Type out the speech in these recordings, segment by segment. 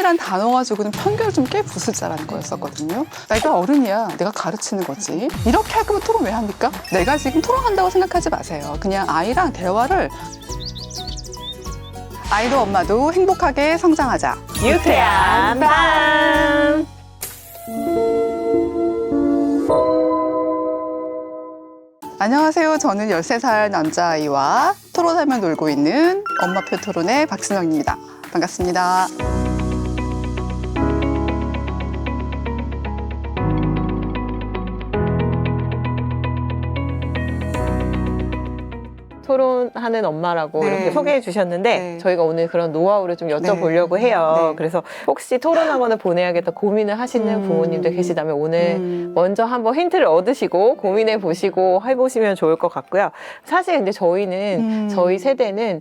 토론이란 단어 가지고는 편견을 좀 깨부수자라는 거였었거든요. 내가 어른이야. 내가 가르치는 거지. 이렇게 할 거면 토론 왜 합니까? 내가 지금 토론한다고 생각하지 마세요. 그냥 아이랑 대화를 아이도 엄마도 행복하게 성장하자. 유쾌한 밤. 안녕하세요. 저는 13살 남자아이와 토론하며 놀고 있는 엄마표 토론의 박순영입니다. 반갑습니다. 토론하는 엄마라고 네. 이렇게 소개해 주셨는데 네. 저희가 오늘 그런 노하우를 좀 여쭤보려고 네. 해요. 네. 그래서 혹시 토론학원을 보내야겠다 고민을 하시는 부모님들 계시다면 오늘 먼저 한번 힌트를 얻으시고 고민해 보시고 해보시면 좋을 것 같고요. 사실 근데 저희는 저희 세대는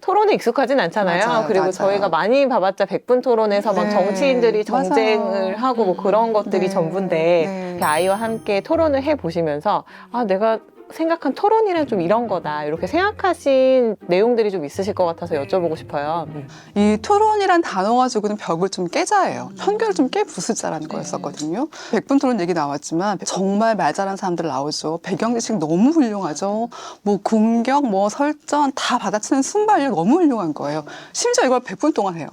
토론에 익숙하진 않잖아요. 맞아요, 그리고 맞아요. 저희가 많이 봐봤자 100분 토론에서 막 네, 정치인들이 정쟁을 맞아요. 하고 뭐 그런 것들이 네, 전부인데 네. 이렇게 아이와 함께 토론을 해보시면서 아, 내가 생각한 토론이란 좀 이런 거다. 이렇게 생각하신 내용들이 좀 있으실 것 같아서 여쭤보고 싶어요. 이 토론이란 단어 가지고는 벽을 좀 깨자예요. 편견을 좀 깨부수자라는 거였었거든요. 100분 토론 얘기 나왔지만 정말 말 잘하는 사람들 나오죠. 배경 지식 너무 훌륭하죠. 뭐 공격, 뭐 설전 다 받아치는 순발력 너무 훌륭한 거예요. 심지어 이걸 100분 동안 해요.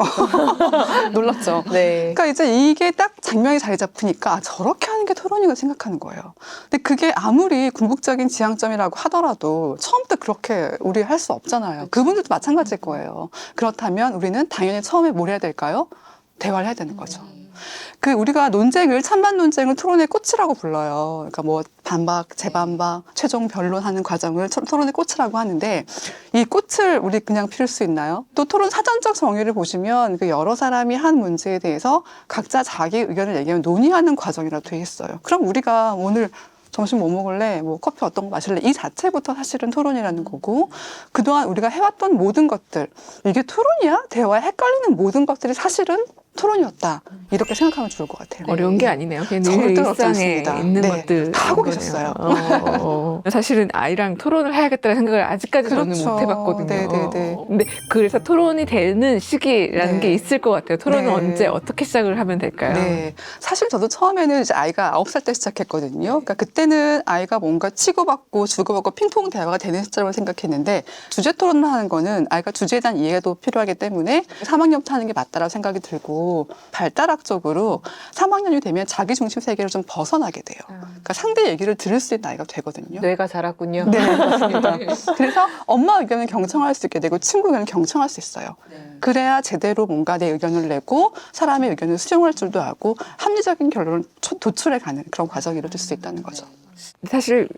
놀랐죠. 네. 그러니까 이제 이게 딱 장면이 자리 잡히니까 아, 저렇게 하는 게 토론이라고 생각하는 거예요. 근데 그게 아무리 궁극적인 지향점이라고 하더라도 처음부터 그렇게 우리 할 수 없잖아요. 그분들도 마찬가지일 거예요. 그렇다면 우리는 당연히 처음에 뭘 해야 될까요? 대화를 해야 되는 거죠. 그 우리가 논쟁을 찬반 논쟁을 토론의 꽃이라고 불러요. 그러니까 뭐 반박, 재반박, 최종 변론하는 과정을 토론의 꽃이라고 하는데 이 꽃을 우리 그냥 피울 수 있나요? 또 토론 사전적 정의를 보시면 그 여러 사람이 한 문제에 대해서 각자 자기 의견을 얘기하면 논의하는 과정이라고 돼 있어요. 그럼 우리가 오늘 점심 뭐 먹을래? 뭐 커피 어떤 거 마실래? 이 자체부터 사실은 토론이라는 거고 그동안 우리가 해왔던 모든 것들 이게 토론이야? 대화에 헷갈리는 모든 것들이 사실은 토론이었다. 이렇게 생각하면 좋을 것 같아요. 어려운 게 아니네요. 그냥 늘 절대 어렵지 일상에 않습니다. 있는 네, 것들 다 하고 거네요. 계셨어요. 사실은 아이랑 토론을 해야겠다는 생각을 아직까지 저는 그렇죠. 못 해봤거든요. 네네네. 근데 그래서 토론이 되는 시기라는 네. 게 있을 것 같아요. 토론은 네. 언제 어떻게 시작을 하면 될까요? 네. 사실 저도 처음에는 이제 아이가 9살 때 시작했거든요. 그러니까 그때는 아이가 뭔가 치고받고 주고받고 핑퐁 대화가 되는 시점을 생각했는데 주제 토론을 하는 거는 아이가 주제에 대한 이해도 필요하기 때문에 3학년부터 하는 게 맞다라고 생각이 들고 발달학적으로 3학년이 되면 자기 중심 세계를 좀 벗어나게 돼요. 그러니까 상대 얘기를 들을 수 있는 아이가 되거든요. 뇌가 자랐군요. 네, 맞습니다. 그래서 엄마 의견을 경청할 수 있게 되고 친구 의견을 경청할 수 있어요. 그래야 제대로 뭔가 내 의견을 내고 사람의 의견을 수용할 줄도 알고 합리적인 결론을 도출해가는 그런 과정이 이루어질 수 있다는 거죠. 사실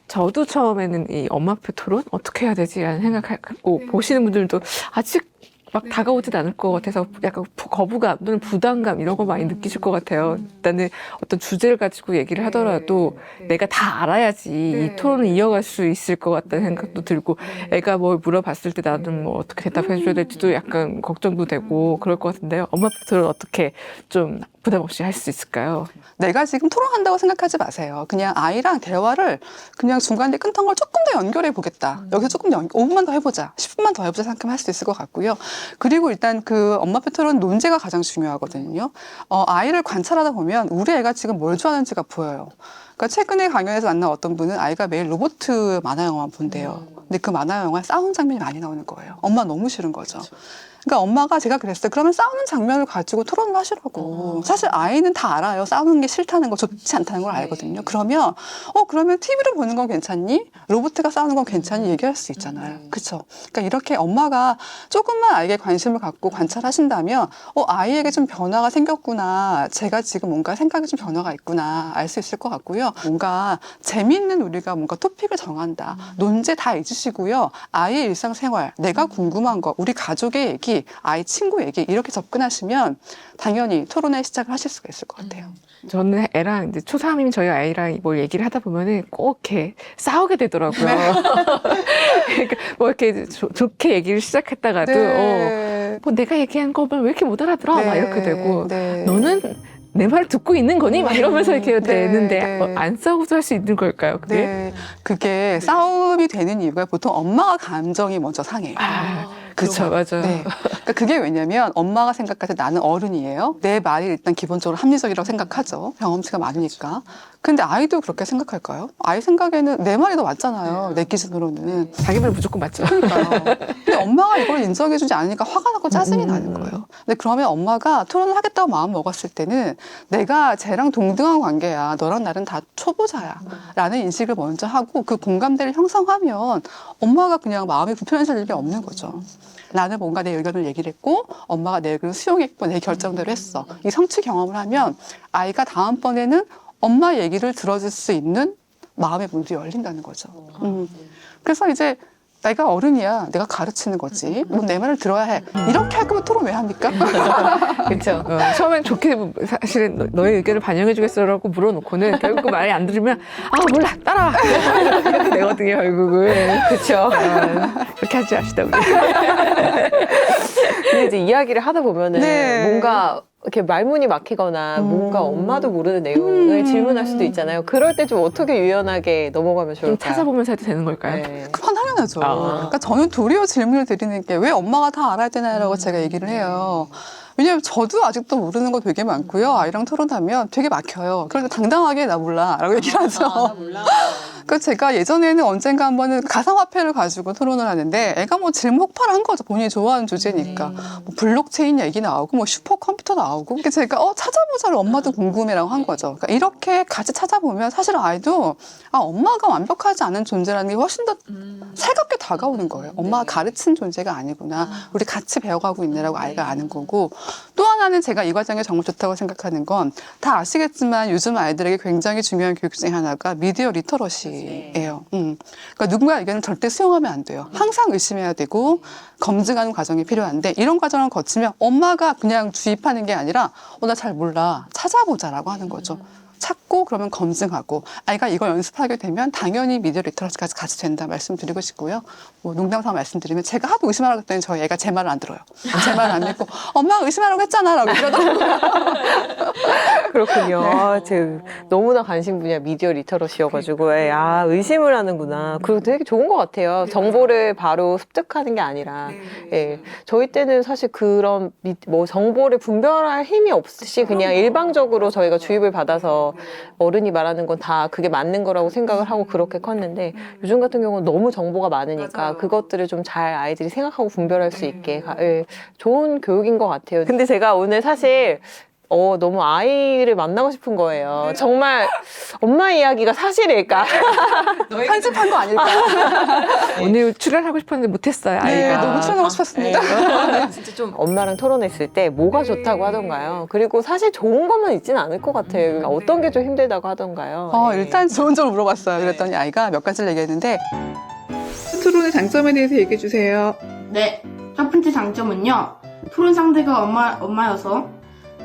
저도 처음에는 이 엄마표 토론 어떻게 해야 되지라는 생각하고 보시는 분들도 아직 막 다가오진 않을 것 같아서 약간 거부감 또는 부담감 이런 거 많이 느끼실 것 같아요. 일단은 어떤 주제를 가지고 얘기를 하더라도 내가 다 알아야지 이 토론을 이어갈 수 있을 것 같다는 생각도 들고 애가 뭘 물어봤을 때 나는 뭐 어떻게 대답해 줘야 될지도 약간 걱정도 되고 그럴 것 같은데요. 엄마표 토론 어떻게 좀 부담 없이 할 수 있을까요? 내가 지금 토론한다고 생각하지 마세요. 그냥 아이랑 대화를 그냥 중간에 끊던 걸 조금 더 연결해 보겠다. 여기서 조금 5분만 더 해보자. 10분만 더 해보자 생각하면 할 수 있을 것 같고요. 그리고 일단 그 엄마표 토론 논제가 가장 중요하거든요. 아이를 관찰하다 보면 우리 애가 지금 뭘 좋아하는지가 보여요. 그러니까 최근에 강연에서 만난 어떤 분은 아이가 매일 로봇 만화 영화만 본대요. 근데 그 만화 영화에 싸우는 장면이 많이 나오는 거예요. 엄마 너무 싫은 거죠. 그러니까 엄마가 제가 그랬어요. 그러면 싸우는 장면을 가지고 토론을 하시라고. 사실 아이는 다 알아요. 싸우는 게 싫다는 거, 좋지 않다는 걸 알거든요. 그러면 TV로 보는 건 괜찮니? 로봇가 싸우는 건 괜찮니? 얘기할 수 있잖아요. 그렇죠? 그러니까 이렇게 엄마가 조금만 아이에게 관심을 갖고 관찰하신다면 아이에게 좀 변화가 생겼구나. 제가 지금 뭔가 생각에 좀 변화가 있구나. 알 수 있을 것 같고요. 뭔가 재미있는 우리가 뭔가 토픽을 정한다. 논제 다 잊으시고요. 아이의 일상생활, 내가 궁금한 거, 우리 가족의 얘기, 아이 친구 얘기 이렇게 접근하시면 당연히 토론의 시작을 하실 수가 있을 것 같아요. 저는 애랑 이제 초3인 저희 아이랑 뭘 얘기를 하다 보면은 꼭 이렇게 싸우게 되더라고요. 그러니까 뭐 이렇게 좋게 얘기를 시작했다가도 네. 뭐 내가 얘기한 거면 왜 이렇게 못 알아들어? 네. 막 이렇게 되고 네. 너는 내 말을 듣고 있는 거니? 막 이러면서 이렇게 되는데 네. 안 싸우고도 할 수 있는 걸까요? 그게? 네. 그게 싸움이 되는 이유가 보통 엄마가 감정이 먼저 상해요. 그쵸, 맞아요. 네. 그러니까 그게 왜냐면 엄마가 생각할 때 나는 어른이에요. 내 말이 일단 기본적으로 합리적이라고 생각하죠. 경험치가 많으니까. 근데 아이도 그렇게 생각할까요? 아이 생각에는 내 말이 더 맞잖아요. 내 기준으로는. 자기 말 무조건 맞죠. 그러니까요. 근데 엄마가 이걸 인정해주지 않으니까 화가 나고 짜증이 나는 거예요. 근데 그러면 엄마가 토론을 하겠다고 마음 먹었을 때는 내가 쟤랑 동등한 관계야. 너랑 나는 다 초보자야. 라는 인식을 먼저 하고 그 공감대를 형성하면 엄마가 그냥 마음이 불편해질 일이 없는 거죠. 나는 뭔가 내 의견을 얘기를 했고 엄마가 내 의견을 수용했고 내 결정대로 했어. 이 성취 경험을 하면 아이가 다음번에는 엄마 얘기를 들어줄 수 있는 마음의 문이 열린다는 거죠. 그래서 이제 내가 어른이야. 내가 가르치는 거지. 뭐 내 말을 들어야 해. 이렇게 할 거면 토론 왜 합니까? 그렇죠. 처음엔 좋게 사실은 너의 의견을 반영해주겠어라고 물어놓고는 결국 그 말이 안 들으면 몰라 따라와 이렇게 되거든요 결국은. 그렇죠. 그렇게 하지 맙시다 우리. 근데 이제 이야기를 하다 보면은 네. 뭔가 이렇게 말문이 막히거나 뭔가 엄마도 모르는 내용을 질문할 수도 있잖아요. 그럴 때 좀 어떻게 유연하게 넘어가면 좀 좋을까요? 찾아보면서 해도 되는 걸까요? 네. 그건 당연하죠. 아. 그러니까 저는 도리어 질문을 드리는 게 왜 엄마가 다 알아야 되나요라고 제가 얘기를 해요. 왜냐면 저도 아직도 모르는 거 되게 많고요. 아이랑 토론하면 되게 막혀요. 그래서 당당하게 나 몰라 라고 얘기를 하죠. 그 제가 예전에는 언젠가 한번은 가상화폐를 가지고 토론을 하는데 애가 뭐 질문 폭발을 한 거죠. 본인이 좋아하는 주제니까. 뭐 블록체인 얘기 나오고 뭐 슈퍼컴퓨터 나오고. 그래서 제가 찾아보자를 엄마도 궁금해라고 한 거죠. 그러니까 이렇게 같이 찾아보면 사실 아이도 엄마가 완벽하지 않은 존재라는 게 훨씬 더 살갑게 다가오는 거예요. 엄마가 가르친 존재가 아니구나. 우리 같이 배워가고 있네라고 아이가 아는 거고. 또 하나는 제가 이 과정이 정말 좋다고 생각하는 건 다 아시겠지만 요즘 아이들에게 굉장히 중요한 교육 중에 하나가 미디어 리터러시예요. 그러니까 누군가의 의견을 절대 수용하면 안 돼요. 항상 의심해야 되고 검증하는 과정이 필요한데 이런 과정을 거치면 엄마가 그냥 주입하는 게 아니라 나 잘 몰라 찾아보자라고 하는 거죠. 찾고 그러면 검증하고 아이가 이걸 연습하게 되면 당연히 미디어 리터러시까지 같이 된다 말씀드리고 싶고요. 뭐 농담삼아 말씀드리면 제가 하도 의심하라고 했더니 저희 애가 제 말을 안 들어요. 제 말을 안 듣고 엄마가 의심하라고 했잖아 라고 이러더라고요. 그렇군요. 제 너무나 관심 분야 미디어 리터러시여가지고 의심을 하는구나. 그리고 되게 좋은 것 같아요. 정보를 바로 습득하는 게 아니라 저희 때는 사실 그런 뭐 정보를 분별할 힘이 없이 그냥 일방적으로 저희가 주입을 받아서 어른이 말하는 건 다 그게 맞는 거라고 생각을 하고 그렇게 컸는데 요즘 같은 경우는 너무 정보가 많으니까 그것들을 좀 잘 아이들이 생각하고 분별할 수 있게 좋은 교육인 것 같아요. 근데 제가 오늘 사실 너무 아이를 만나고 싶은 거예요. 정말 엄마 이야기가 사실일까? 편집한 거 아닐까? 오늘 출연하고 싶었는데 못했어요 네, 아이가. 너무 출연하고 싶었습니다. 진짜 좀 엄마랑 토론했을 때 뭐가 좋다고 하던가요? 그리고 사실 좋은 것만 있지는 않을 것 같아요. 그러니까 어떤 게 좀 힘들다고 하던가요? 일단 좋은 점을 물어봤어요. 그랬더니 아이가 몇 가지를 얘기했는데 토론의 장점에 대해서 얘기해 주세요. 네, 첫 번째 장점은요. 토론 상대가 엄마여서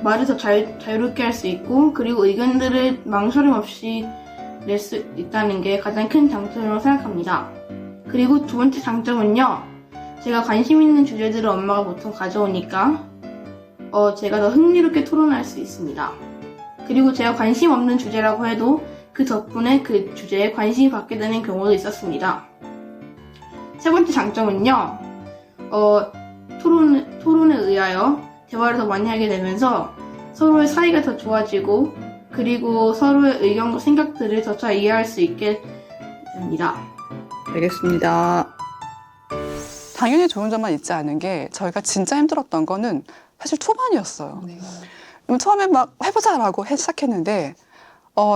말을 더 자유롭게 할 수 있고 그리고 의견들을 망설임 없이 낼 수 있다는 게 가장 큰 장점이라고 생각합니다. 그리고 두 번째 장점은요. 제가 관심 있는 주제들을 엄마가 보통 가져오니까 제가 더 흥미롭게 토론할 수 있습니다. 그리고 제가 관심 없는 주제라고 해도 그 덕분에 그 주제에 관심이 받게 되는 경우도 있었습니다. 세 번째 장점은요. 토론에 의하여 대화를 더 많이 하게 되면서 서로의 사이가 더 좋아지고 그리고 서로의 의견과 생각들을 더 잘 이해할 수 있게 됩니다. 알겠습니다. 당연히 좋은 점만 있지 않은 게 저희가 진짜 힘들었던 거는 사실 초반이었어요. 처음에 막 해보자라고 시작했는데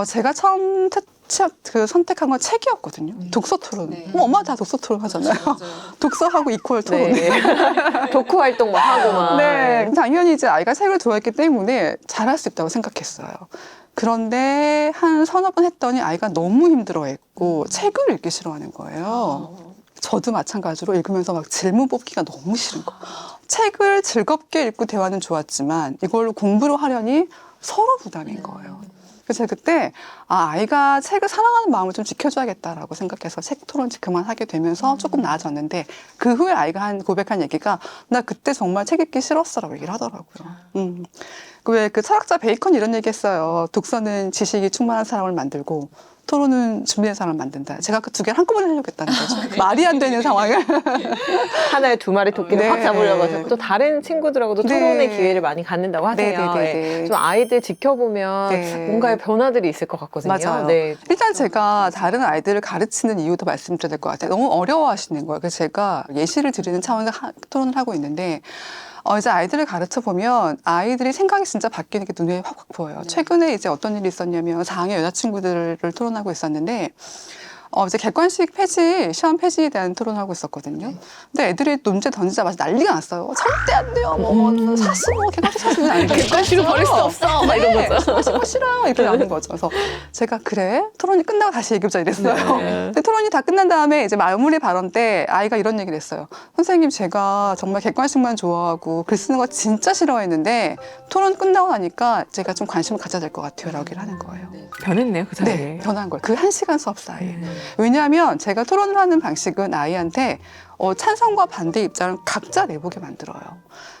제가 처음 선택한 건 책이었거든요. 독서 토론. 엄마 다 독서 토론 하잖아요. 독서하고 이퀄 토론. 독후 활동 막 하고 막. 네, 당연히 이제 아이가 책을 좋아했기 때문에 잘할 수 있다고 생각했어요. 그런데 한 서너 번 했더니 아이가 너무 힘들어했고 책을 읽기 싫어하는 거예요. 저도 마찬가지로 읽으면서 막 질문 뽑기가 너무 싫은 거. 책을 즐겁게 읽고 대화는 좋았지만 이걸로 공부를 하려니 서로 부담인 거예요. 그래서 제가 그때 아이가 책을 사랑하는 마음을 좀 지켜줘야겠다라고 생각해서 책 토론지 그만하게 되면서 조금 나아졌는데 그 후에 아이가 고백한 얘기가 나 그때 정말 책 읽기 싫었어라고 얘기를 하더라고요. 왜 그 철학자 베이컨 이런 얘기 했어요. 독서는 지식이 충만한 사람을 만들고 토론은 준비된 사람을 만든다. 제가 그 두 개를 한꺼번에 하려겠다는 거죠. 말이 안 되는 상황을. 하나에 두 마리 토끼를 네. 확 잡으려고 해서 또 다른 친구들하고도 네. 토론의 기회를 많이 갖는다고 하세요. 네. 좀 아이들 지켜보면 네. 뭔가의 변화들이 있을 것 같거든요. 맞아요. 네. 일단 제가 다른 아이들을 가르치는 이유도 말씀드려야 될 것 같아요. 너무 어려워하시는 거예요. 그래서 제가 예시를 드리는 차원에서 토론을 하고 있는데 이제 아이들을 가르쳐 보면 아이들이 생각이 진짜 바뀌는 게 눈에 확 보여요. 최근에 이제 어떤 일이 있었냐면 4학년 여자친구들을 토론하고 있었는데 이제 객관식 폐지, 시험 폐지에 대한 토론을 하고 있었거든요. 근데 애들이 문제 던지자마자 난리가 났어요. 절대 안 돼요. 사실 객관식 사실은 안 돼요. 객관식을 버릴 수 없어. 막 이런 거죠. 객관식 싫어. 이렇게 나는 거죠. 그래서 제가 그래? 토론이 끝나고 다시 얘기해보자 이랬어요. 근데 토론이 다 끝난 다음에 이제 마무리 발언 때 아이가 이런 얘기를 했어요. 선생님, 제가 정말 객관식만 좋아하고 글 쓰는 거 진짜 싫어했는데 토론 끝나고 나니까 제가 좀 관심을 가져야 될 것 같아요. 라고 얘기를 하는 거예요. 변했네요, 그 사이에. 네, 변한 거예요. 그 1시간 수업 사이에. 왜냐하면 제가 토론을 하는 방식은 아이한테 찬성과 반대 입장을 각자 내보게 만들어요.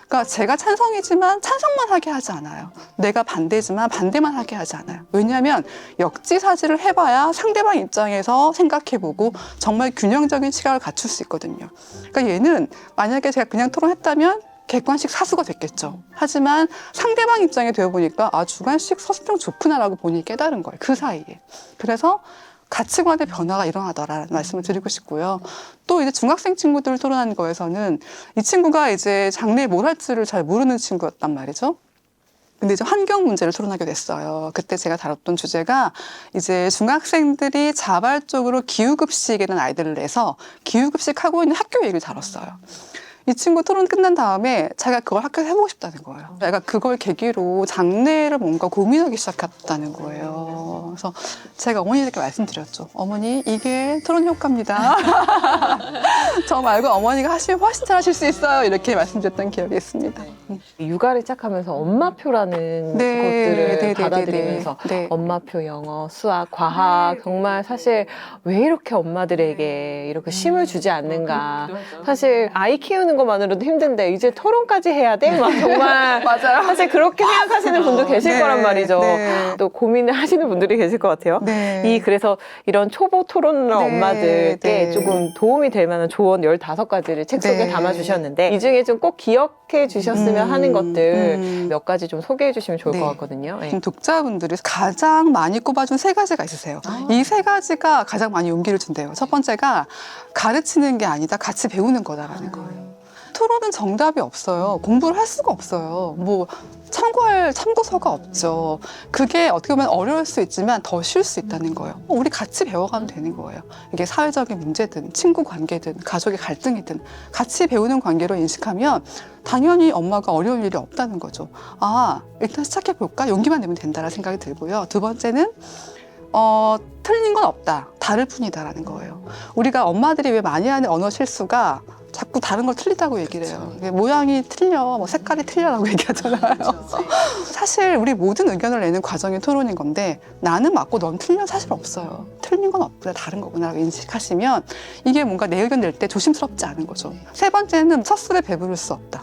그러니까 제가 찬성이지만 찬성만 하게 하지 않아요. 내가 반대지만 반대만 하게 하지 않아요. 왜냐하면 역지사지를 해봐야 상대방 입장에서 생각해보고 정말 균형적인 시각을 갖출 수 있거든요. 그러니까 얘는 만약에 제가 그냥 토론했다면 객관식 사수가 됐겠죠. 하지만 상대방 입장에 되어보니까 주관식 서술형 좋구나라고 본인이 깨달은 거예요. 그 사이에. 그래서 가치관의 변화가 일어나더라라는 말씀을 드리고 싶고요. 또 이제 중학생 친구들 토론하는 거에서는 이 친구가 이제 장래에 뭘 할지를 잘 모르는 친구였단 말이죠. 근데 이제 환경 문제를 토론하게 됐어요. 그때 제가 다뤘던 주제가 이제 중학생들이 자발적으로 기후급식에 대한 아이디어를 내서 기후급식 하고 있는 학교 얘기를 다뤘어요. 이 친구 토론 끝난 다음에 자기가 그걸 학교에서 해보고 싶다는 거예요. 내가 그걸 계기로 장래를 뭔가 고민하기 시작했다는 거예요. 그래서 제가 어머니들께 말씀드렸죠. 어머니, 이게 토론 효과입니다. 저 말고 어머니가 하시면 훨씬 잘하실 수 있어요. 이렇게 말씀드렸던 기억이 있습니다. 육아를 시작하면서 엄마표라는 것들을 받아들이면서 엄마표 영어, 수학, 과학 정말 사실 왜 이렇게 엄마들에게 이렇게 쉼을 주지 않는가. 사실 아이 키우는 것만으로도 힘든데 이제 토론까지 해야 돼? 막 정말 맞아요. 사실 그렇게 생각하시는 분도 계실 거란 말이죠. 또 고민을 하시는 분들이 계실 것 같아요. 그래서 이런 초보 토론러 엄마들께 조금 도움이 될 만한 조언 15가지를 책 속에 담아주셨는데 이 중에 좀 꼭 기억해 주셨으면 하는 것들 몇 가지 좀 소개해 주시면 좋을 것 같거든요. 지금 독자분들이 가장 많이 꼽아준 3가지가 있으세요. 이 3가지가 가장 많이 용기를 준대요. 첫 번째가 가르치는 게 아니다, 같이 배우는 거다라는 거예요. 토론은 정답이 없어요. 공부를 할 수가 없어요. 뭐 참고할 참고서가 없죠. 그게 어떻게 보면 어려울 수 있지만 더 쉬울 수 있다는 거예요. 우리 같이 배워가면 되는 거예요. 이게 사회적인 문제든 친구 관계든 가족의 갈등이든 같이 배우는 관계로 인식하면 당연히 엄마가 어려울 일이 없다는 거죠. 일단 시작해볼까? 용기만 내면 된다라는 생각이 들고요. 두 번째는 틀린 건 없다. 다를 뿐이다라는 거예요. 우리가 엄마들이 왜 많이 하는 언어 실수가 자꾸 다른 걸 틀리다고 얘기를 해요. 모양이 틀려, 뭐 색깔이 틀려라고 얘기하잖아요. 사실 우리 모든 의견을 내는 과정이 토론인 건데 나는 맞고 넌 틀린 사실 없어요. 틀린 건 없구나, 다른 거구나라고 인식하시면 이게 뭔가 내 의견 낼 때 조심스럽지 않은 거죠. 세 번째는 첫술에 배부를 수 없다.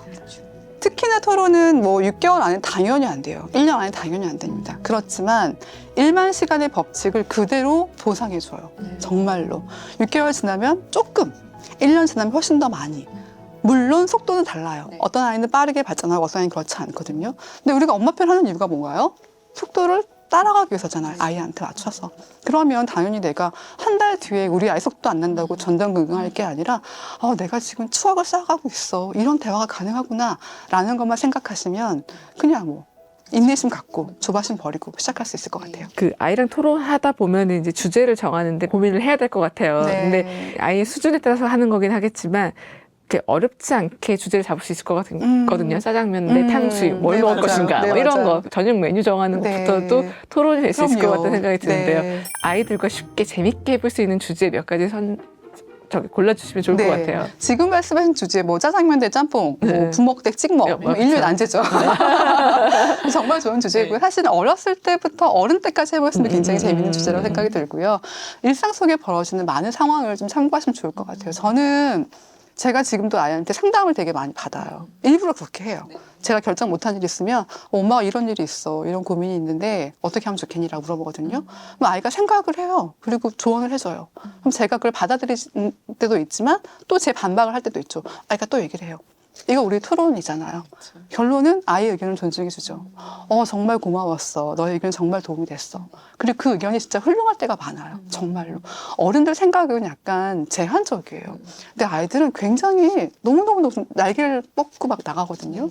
특히나 토론은 뭐 6개월 안에 당연히 안 돼요. 1년 안에 당연히 안 됩니다. 그렇지만 1만 시간의 법칙을 그대로 보상해줘요. 정말로. 6개월 지나면 조금, 1년 지나면 훨씬 더 많이. 물론 속도는 달라요. 어떤 아이는 빠르게 발전하고 어떤 아이는 그렇지 않거든요. 근데 우리가 엄마표를 하는 이유가 뭔가요? 속도를 따라가기 위해서잖아요. 아이한테 맞춰서. 그러면 당연히 내가 한 달 뒤에 우리 아이 속도 안 난다고 전전긍긍할 게 아니라 내가 지금 추억을 쌓아가고 있어. 이런 대화가 가능하구나 라는 것만 생각하시면 그냥 뭐 인내심 갖고 조바심 버리고 시작할 수 있을 것 같아요. 그 아이랑 토론하다 보면 이제 주제를 정하는데 고민을 해야 될 것 같아요. 근데 아이의 수준에 따라서 하는 거긴 하겠지만 이렇게 어렵지 않게 주제를 잡을 수 있을 것 같거든요. 짜장면 대 탕수육, 뭘 먹을 것인가 뭐 이런 거 저녁 메뉴 정하는 것부터도 토론이 될 수 있을 것 같다는 생각이 드는데요. 아이들과 쉽게 재밌게 해볼 수 있는 주제 몇 가지 골라주시면 좋을 것 같아요. 지금 말씀하신 주제 뭐 짜장면 대 짬뽕, 뭐 부먹 대 찍먹, 인류의 난제죠. 정말 좋은 주제고요. 사실은 어렸을 때부터 어른 때까지 해보시면 굉장히 재미있는 주제라고 생각이 들고요. 일상 속에 벌어지는 많은 상황을 좀 참고하시면 좋을 것 같아요. 저는 제가 지금도 아이한테 상담을 되게 많이 받아요. 일부러 그렇게 해요. 제가 결정 못한 일이 있으면 엄마가 이런 일이 있어, 이런 고민이 있는데 어떻게 하면 좋겠니라고 물어보거든요. 그럼 아이가 생각을 해요. 그리고 조언을 해줘요. 그럼 제가 그걸 받아들일 때도 있지만 또 제 반박을 할 때도 있죠. 아이가 또 얘기를 해요. 이거 우리 토론이잖아요. 결론은 아이의 의견을 존중해주죠. 정말 고마웠어. 너의 의견 정말 도움이 됐어. 그리고 그 의견이 진짜 훌륭할 때가 많아요. 정말로. 어른들 생각은 약간 제한적이에요. 근데 아이들은 굉장히 너무너무 날개를 뻗고 막 나가거든요.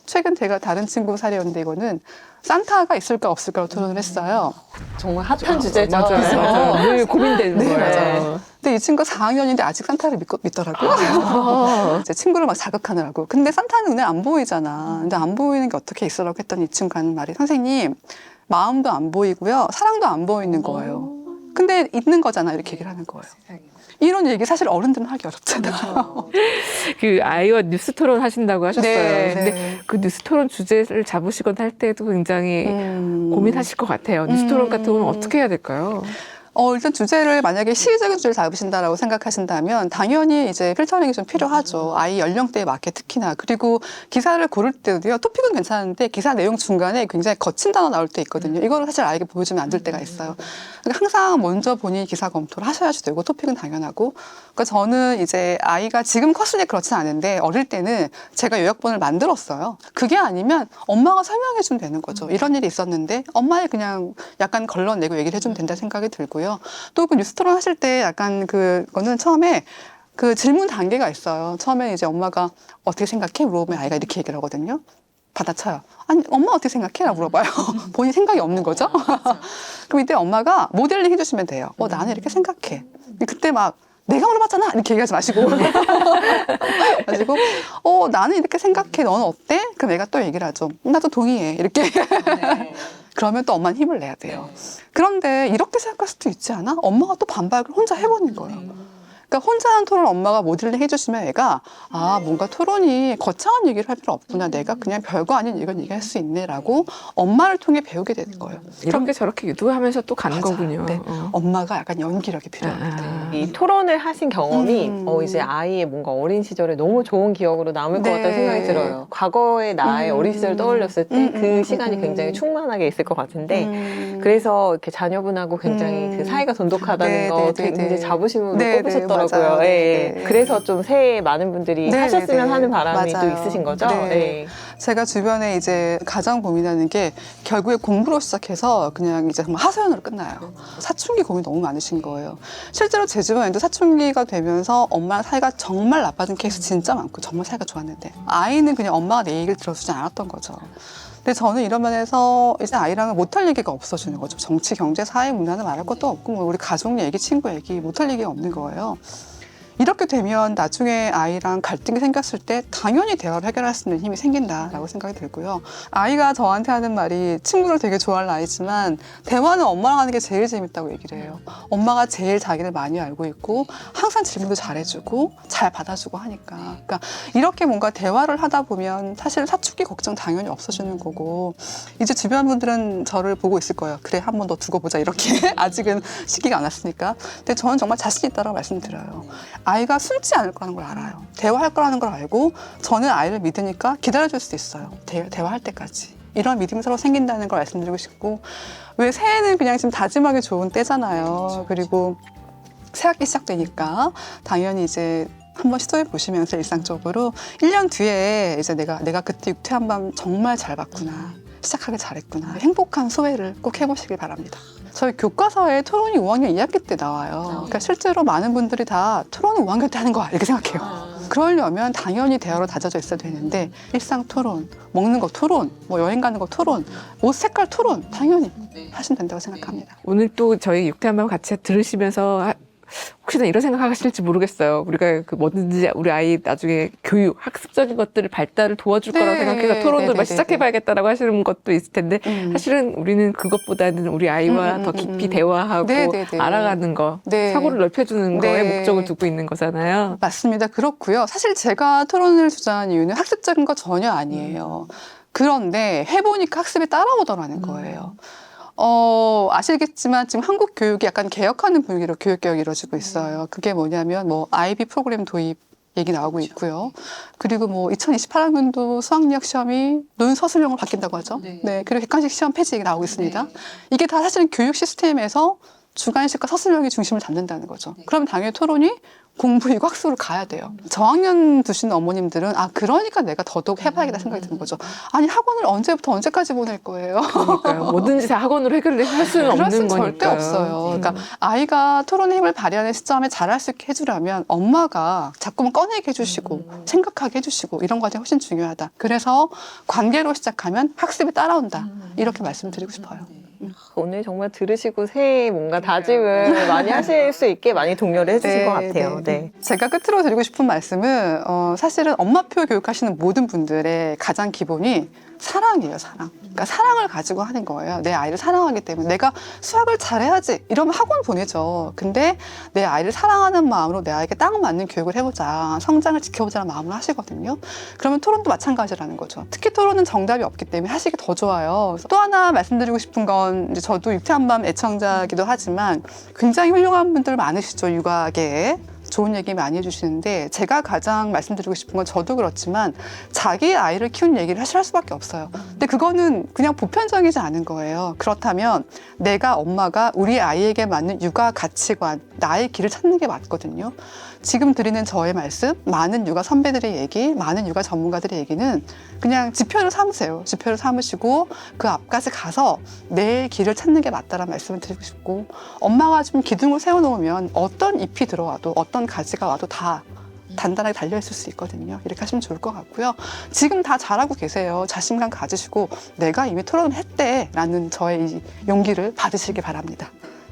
최근 제가 다른 친구 사례였는데 이거는 산타가 있을까 없을까로 토론을 했어요. 정말 핫한 주제죠. 맞아요. 늘 고민되는 네, 거예요. 맞아요. 근데 이 친구가 4학년인데 아직 산타를 믿더라고요. 제 친구를 막 자극하느라고. 근데 산타는 그냥 안 보이잖아. 근데 안 보이는 게 어떻게 있으라고 했더니 이 친구가 하는 말이 선생님, 마음도 안 보이고요. 사랑도 안 보이는 거예요. 근데 있는 거잖아. 이렇게 얘기를 하는 거예요. 이런 얘기 사실 어른들은 하기 어렵잖아요. 그 아이와 뉴스 토론 하신다고 하셨어요. 네, 근데 네. 그 뉴스 토론 주제를 잡으시거나 할 때도 굉장히 고민하실 것 같아요. 뉴스 토론 같은 경우는 어떻게 해야 될까요? 일단 주제를 만약에 시의적인 주제를 잡으신다라고 생각하신다면 당연히 이제 필터링이 좀 필요하죠. 아이 연령대에 맞게 특히나. 그리고 기사를 고를 때도요. 토픽은 괜찮은데 기사 내용 중간에 굉장히 거친 단어 나올 때 있거든요. 이거를 사실 아이에게 보여주면 안 될 때가 있어요. 그러니까 항상 먼저 본인이 기사 검토를 하셔야지 되고 토픽은 당연하고. 그러니까 저는 이제 아이가 지금 컸으니 그렇진 않은데 어릴 때는 제가 요약본을 만들었어요. 그게 아니면 엄마가 설명해 주면 되는 거죠. 이런 일이 있었는데 엄마의 그냥 약간 걸러내고 얘기를 해주면 된다 생각이 들고요. 또 그 뉴스 토론 하실 때 약간 그거는 처음에 그 질문 단계가 있어요. 처음에 이제 엄마가 어떻게 생각해? 물어보면 아이가 이렇게 얘기를 하거든요. 받아쳐요. 아니, 엄마 어떻게 생각해? 라고 물어봐요. 본인 생각이 없는 거죠. 그럼 이때 엄마가 모델링 해주시면 돼요. 나는 이렇게 생각해. 그때 막 내가 물어봤잖아. 이렇게 얘기하지 마시고. 가지고 나는 이렇게 생각해. 너는 어때? 그럼 애가 또 얘기를 하죠. 나도 동의해. 이렇게. 그러면 또 엄마는 힘을 내야 돼요. 그런데 이렇게 생각할 수도 있지 않아? 엄마가 또 반박을 혼자 해보는 거예요. 그러니까 혼자 하는 토론 엄마가 모델링 해주시면 애가 뭔가 토론이 거창한 얘기를 할 필요 없구나. 내가 그냥 별거 아닌 이건 얘기할 수 있네라고 엄마를 통해 배우게 되는 거예요. 이렇게 저렇게 유도하면서 또 가는 맞아요. 거군요. 네. 엄마가 약간 연기력이 필요합니다. 이 토론을 하신 경험이 이제 아이의 뭔가 어린 시절에 너무 좋은 기억으로 남을 것 네. 같다는 생각이 들어요. 과거의 나의 어린 시절을 떠올렸을 때 그 시간이 굉장히 충만하게 있을 것 같은데 그래서 이렇게 자녀분하고 굉장히 그 사이가 돈독하다는 네, 거 네, 되게 네, 굉장히 네. 자부심으로 네, 꼽으셨더라고요. 네, 맞아요. 예, 네, 예. 네. 그래서 좀 새해 많은 분들이 네, 하셨으면 네, 하는 바람이 맞아요. 또 있으신 거죠? 네. 네. 제가 주변에 이제 가장 고민하는 게 결국에 공부로 시작해서 그냥 이제 정말 하소연으로 끝나요. 사춘기 고민 너무 많으신 거예요. 실제로 제 주변에도 사춘기가 되면서 엄마랑 사이가 정말 나빠진 케이스 진짜 많고 정말 사이가 좋았는데 아이는 그냥 엄마가 내 얘기를 들어주지 않았던 거죠. 근데 저는 이런 면에서 이제 아이랑은 못할 얘기가 없어지는 거죠. 정치, 경제, 사회, 문화는 말할 것도 없고 뭐 우리 가족 얘기, 친구 얘기 못할 얘기가 없는 거예요. 이렇게 되면 나중에 아이랑 갈등이 생겼을 때 당연히 대화를 해결할 수 있는 힘이 생긴다라고 생각이 들고요. 아이가 저한테 하는 말이 친구를 되게 좋아할 나이지만 대화는 엄마랑 하는 게 제일 재밌다고 얘기를 해요. 엄마가 제일 자기를 많이 알고 있고 항상 질문도 잘해주고 잘 받아주고 하니까. 그러니까 이렇게 뭔가 대화를 하다 보면 사실 사춘기 걱정 당연히 없어지는 거고 이제 주변 분들은 저를 보고 있을 거예요. 그래, 한 번 더 두고 보자 이렇게. 아직은 시기가 안 왔으니까. 근데 저는 정말 자신 있다고 말씀드려요. 아이가 숨지 않을 거라는 걸 알아요. 대화할 거라는 걸 알고 저는 아이를 믿으니까 기다려줄 수 있어요. 대화할 때까지. 이런 믿음이 서로 생긴다는 걸 말씀드리고 싶고 왜 새해는 그냥 지금 다짐하기 좋은 때잖아요. 그리고 새 학기 시작되니까 당연히 이제 한번 시도해 보시면서 일상적으로 1년 뒤에 이제 내가 그때 육퇴한 밤 정말 잘 봤구나. 시작하길 잘했구나. 행복한 소회를 꼭 해보시길 바랍니다. 저희 교과서에 토론이 5학년 2학기 때 나와요. 그러니까 실제로 많은 분들이 다 토론은 5학년 때 하는 거야 이렇게 생각해요. 그러려면 당연히 대화로 다져져 있어야 되는데 일상 토론, 먹는 거 토론, 뭐 여행 가는 거 토론, 옷 색깔 토론 당연히 하시면 된다고 생각합니다. 오늘 또 저희 육퇴한밤 같이 들으시면서 혹시나 이런 생각하실지 모르겠어요. 우리가 그 뭐든지 우리 아이 나중에 교육, 학습적인 것들을 발달을 도와줄 거라고 생각해서 토론도 막 시작해봐야겠다라고 하시는 것도 있을 텐데 사실은 우리는 그것보다는 우리 아이와 더 깊이 대화하고 알아가는 거, 사고를 넓혀주는 거에 목적을 두고 있는 거잖아요. 맞습니다. 그렇고요. 사실 제가 토론을 주장한 이유는 학습적인 거 전혀 아니에요. 그런데 해보니까 학습이 따라오더라는 거예요. 아시겠지만 지금 한국 교육이 약간 개혁하는 분위기로 교육개혁이 이루어지고 있어요. 그게 뭐냐면 뭐 IB 프로그램 도입 얘기 나오고 있고요. 그리고 뭐 2028학년도 수학력 시험이 논서술형으로 바뀐다고 하죠. 네. 그리고 객관식 시험 폐지 얘기 나오고 있습니다. 이게 다 사실은 교육 시스템에서 주관식과 서술형이 중심을 잡는다는 거죠. 그럼 당연히 토론이 공부이고 학술을 가야 돼요. 저학년 두시는 어머님들은 그러니까 내가 더더욱 해봐야겠다 생각이 드는 거죠. 아니 학원을 언제부터 언제까지 보낼 거예요? 그러니까요. 뭐든지 다 학원으로 해결을 할 수는 그럴 없는 수는 거니까. 절대 없어요. 그러니까 아이가 토론의 힘을 발휘하는 시점에 잘할 수 있게 해주려면 엄마가 자꾸만 꺼내게 해주시고 생각하게 해주시고 이런 과정이 훨씬 중요하다. 그래서 관계로 시작하면 학습이 따라온다. 이렇게 말씀드리고 싶어요. 오늘 정말 들으시고 새해 뭔가 다짐을 많이 하실 수 있게 많이 독려를 해주실 것 같아요. 네. 제가 끝으로 드리고 싶은 말씀은 사실은 엄마표 교육하시는 모든 분들의 가장 기본이 사랑이에요, 사랑. 그러니까 사랑을 가지고 하는 거예요. 내 아이를 사랑하기 때문에 내가 수학을 잘해야지 이러면 학원 보내죠. 근데 내 아이를 사랑하는 마음으로 내 아이에게 딱 맞는 교육을 해보자, 성장을 지켜보자는 마음으로 하시거든요. 그러면 토론도 마찬가지라는 거죠. 특히 토론은 정답이 없기 때문에 하시기 더 좋아요. 또 하나 말씀드리고 싶은 건 이제 저도 유쾌한 밤 애청자이기도 하지만 굉장히 훌륭한 분들 많으시죠, 육아계에. 좋은 얘기 많이 해주시는데 제가 가장 말씀드리고 싶은 건 저도 그렇지만 자기 아이를 키우는 얘기를 하실 수밖에 없어요. 근데 그거는 그냥 보편적이지 않은 거예요. 그렇다면 내가 엄마가 우리 아이에게 맞는 육아 가치관, 나의 길을 찾는 게 맞거든요. 지금 드리는 저의 말씀, 많은 육아 선배들의 얘기, 많은 육아 전문가들의 얘기는 그냥 지표를 삼으세요. 지표를 삼으시고 그 앞까지 가서 내 길을 찾는 게 맞다라는 말씀을 드리고 싶고 엄마가 좀 기둥을 세워놓으면 어떤 잎이 들어와도 어떤 가지가 와도 다 단단하게 달려있을 수 있거든요. 이렇게 하시면 좋을 것 같고요. 지금 다 잘하고 계세요. 자신감 가지시고 내가 이미 토론을 했대라는 저의 이 용기를 받으시기 바랍니다.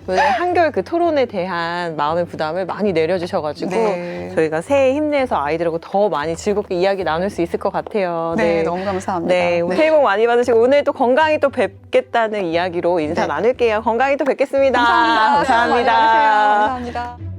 오늘 한결 그 토론에 대한 마음의 부담을 많이 내려주셔가지고 네. 저희가 새해 힘내서 아이들하고 더 많이 즐겁게 이야기 나눌 수 있을 것 같아요. 네, 너무 감사합니다. 네, 새해 복 많이 받으시고 오늘 또 건강히 또 뵙겠다는 이야기로 인사 네. 나눌게요. 건강히 또 뵙겠습니다. 감사합니다. 감사합니다. 새해 복 많이 받으세요. 감사합니다.